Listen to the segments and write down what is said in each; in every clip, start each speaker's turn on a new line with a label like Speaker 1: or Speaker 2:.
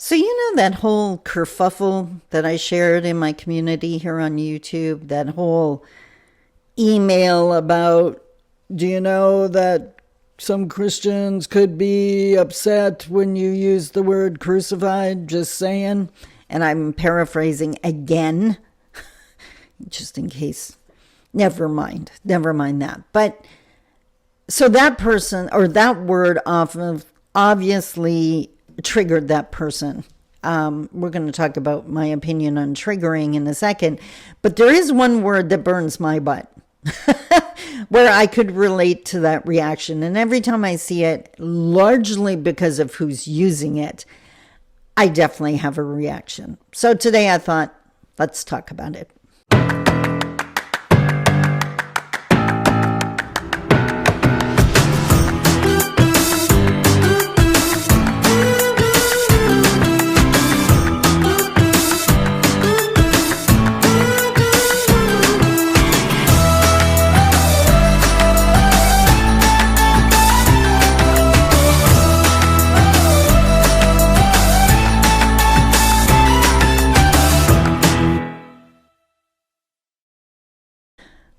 Speaker 1: So, you know that whole kerfuffle that I shared in my community here on YouTube? That whole email about, do you know that some Christians could be upset when you use the word crucified? Just saying. And I'm paraphrasing again, just in case. Never mind. Never mind that. But so that person or that word obviously triggered that person. We're going to talk about my opinion on triggering in a second, but there is one word that burns my butt where I could relate to that reaction. And every time I see it, largely because of who's using it, I definitely have a reaction. So today I thought, let's talk about it.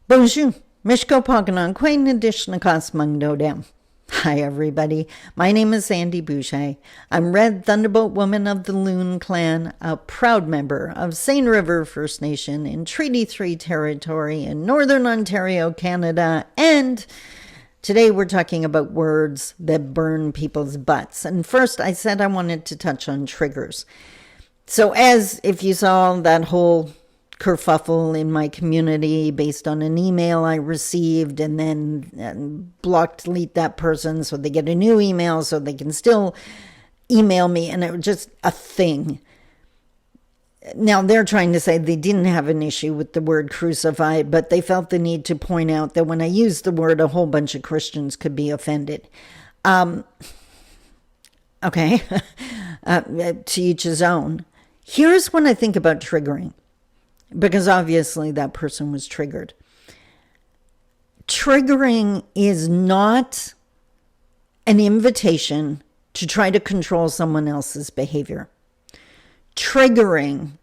Speaker 1: Bonjour, Mishko Paganon, Quain Adishnakas Mungdodam. Hi, everybody. My name is Sandy Boucher. I'm Red Thunderbolt Woman of the Loon Clan, a proud member of Seine River First Nation in Treaty 3 territory in Northern Ontario, Canada. And today we're talking about words that burn people's butts. And first, I said I wanted to touch on triggers. So as if you saw that whole kerfuffle in my community based on an email I received and then delete that person so they get a new email so they can still email me, and it was just a thing. Now they're trying to say they didn't have an issue with the word crucified, but they felt the need to point out that when I used the word, a whole bunch of Christians could be offended. Okay, to each his own. Here's when I think about triggering, because obviously that person was triggered. Triggering is not an invitation to try to control someone else's behavior. Triggering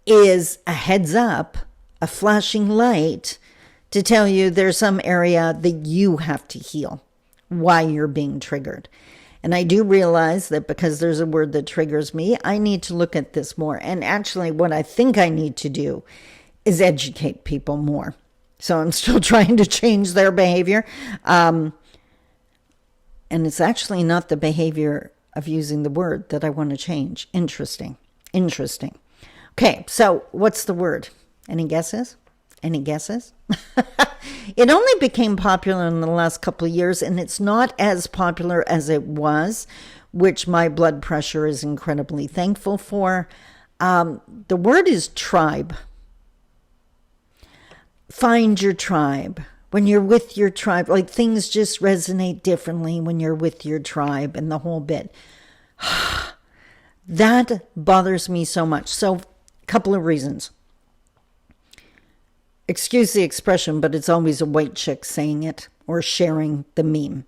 Speaker 1: is a heads up, a flashing light to tell you there's some area that you have to heal, why you're being triggered. And I do realize that because there's a word that triggers me, I need to look at this more. And actually, what I think I need to do is educate people more. So I'm still trying to change their behavior. And it's actually not the behavior of using the word that I want to change. Interesting. Okay, so what's the word? Any guesses? It only became popular in the last couple of years, and it's not as popular as it was, which my blood pressure is incredibly thankful for. The word is tribe. Find your tribe. When you're with your tribe, like things just resonate differently when you're with your tribe and the whole bit. That bothers me so much. So, a couple of reasons. Excuse the expression, but it's always a white chick saying it or sharing the meme.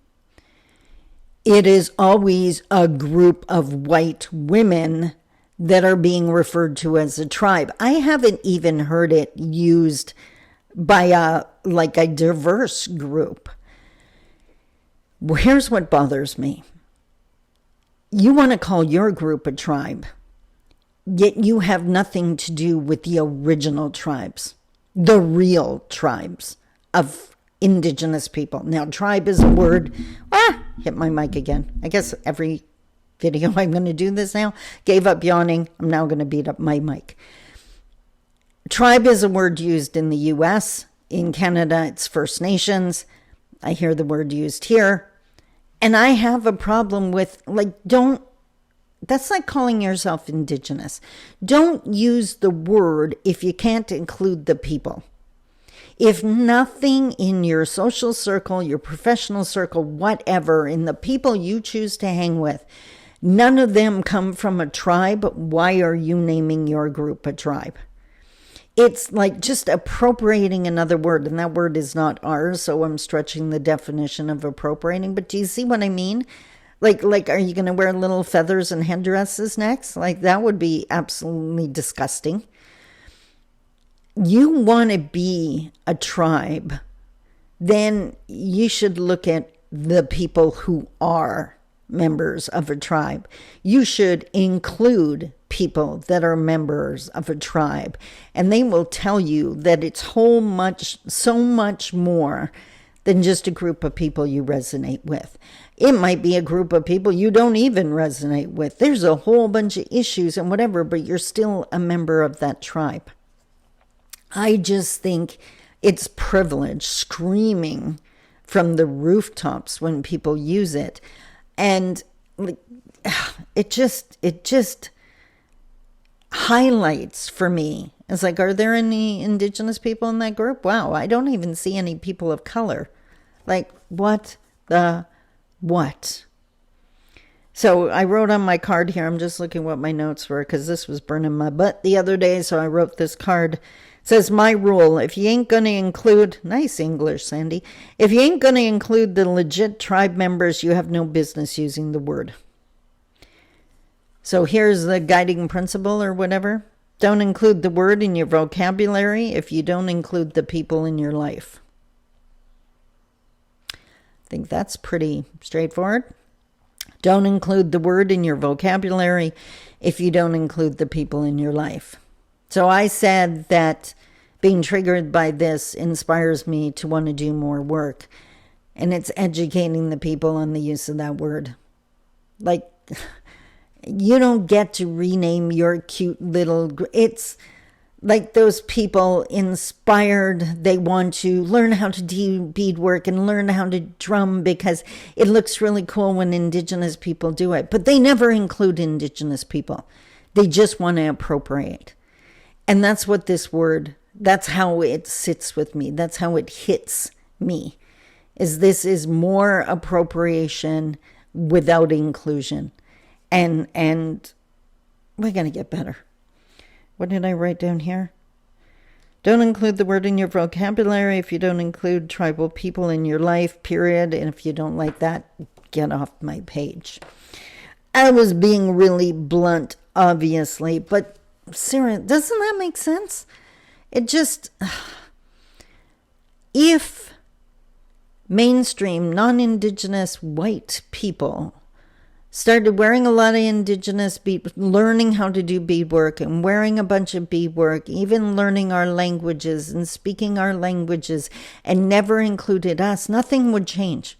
Speaker 1: It is always a group of white women that are being referred to as a tribe. I haven't even heard it used by a diverse group. Here's what bothers me. You want to call your group a tribe, yet you have nothing to do with the original tribes. The real tribes of indigenous people. Now, tribe is a word. Hit my mic again. I guess every video I'm going to do this now. Gave up yawning. I'm now going to beat up my mic. Tribe is a word used in the U.S. In Canada, it's First Nations. I hear the word used here. And I have a problem with, that's like calling yourself indigenous. Don't use the word if you can't include the people. If nothing in your social circle, your professional circle, whatever, in the people you choose to hang with, none of them come from a tribe, why are you naming your group a tribe? It's like just appropriating another word, and that word is not ours, so I'm stretching the definition of appropriating. But do you see what I mean? Like, are you going to wear little feathers and headdresses next? Like, that would be absolutely disgusting. You want to be a tribe, then you should look at the people who are members of a tribe. You should include people that are members of a tribe, and they will tell you that it's so much more than just a group of people you resonate with. It might be a group of people you don't even resonate with. There's a whole bunch of issues and whatever, but you're still a member of that tribe. I just think it's privilege screaming from the rooftops when people use it. And it just highlights for me. It's like, are there any Indigenous people in that group? Wow, I don't even see any people of color. Like, what? So I wrote on my card here, I'm just looking what my notes were because this was burning my butt the other day, so I wrote this card. It says, my rule, if you ain't going to include, nice English, Sandy, if you ain't going to include the legit tribe members, you have no business using the word. So here's the guiding principle or whatever. Don't include the word in your vocabulary if you don't include the people in your life. I think that's pretty straightforward. Don't include the word in your vocabulary if you don't include the people in your life. So I said that being triggered by this inspires me to want to do more work. And it's educating the people on the use of that word. Like, you don't get to rename your cute little... It's like those people inspired, they want to learn how to do beadwork and learn how to drum because it looks really cool when Indigenous people do it. But they never include Indigenous people. They just want to appropriate. And that's what this word, that's how it sits with me. That's how it hits me. This is more appropriation without inclusion. And we're going to get better. What did I write down here? Don't include the word in your vocabulary if you don't include tribal people in your life, period. And if you don't like that, get off my page. I was being really blunt, obviously, but Sarah, doesn't that make sense? It just, if mainstream non-Indigenous white people started wearing a lot of Indigenous learning how to do beadwork and wearing a bunch of beadwork, even learning our languages and speaking our languages, and never included us, nothing would change.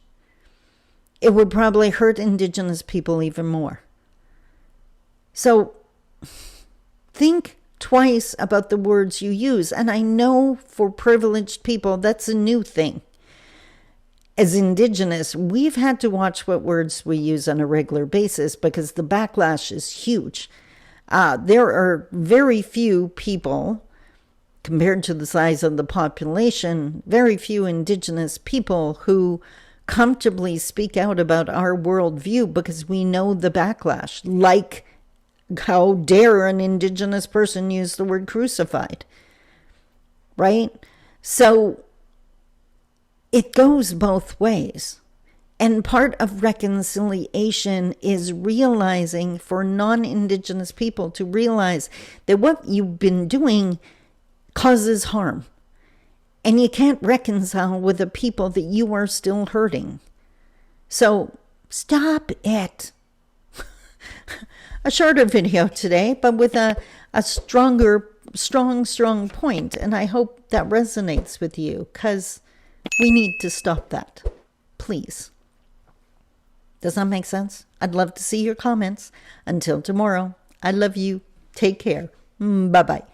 Speaker 1: It would probably hurt Indigenous people even more. So think twice about the words you use. And I know for privileged people, that's a new thing. As Indigenous, we've had to watch what words we use on a regular basis because the backlash is huge. There are very few people, compared to the size of the population, very few Indigenous people who comfortably speak out about our worldview because we know the backlash. Like, how dare an Indigenous person use the word crucified, right? So it goes both ways. And part of reconciliation is realizing for non-Indigenous people to realize that what you've been doing causes harm. And you can't reconcile with the people that you are still hurting. So stop it. A shorter video today, but with a strong point. And I hope that resonates with you because we need to stop that. Please. Does that make sense? I'd love to see your comments. Until tomorrow, I love you. Take care. Bye-bye.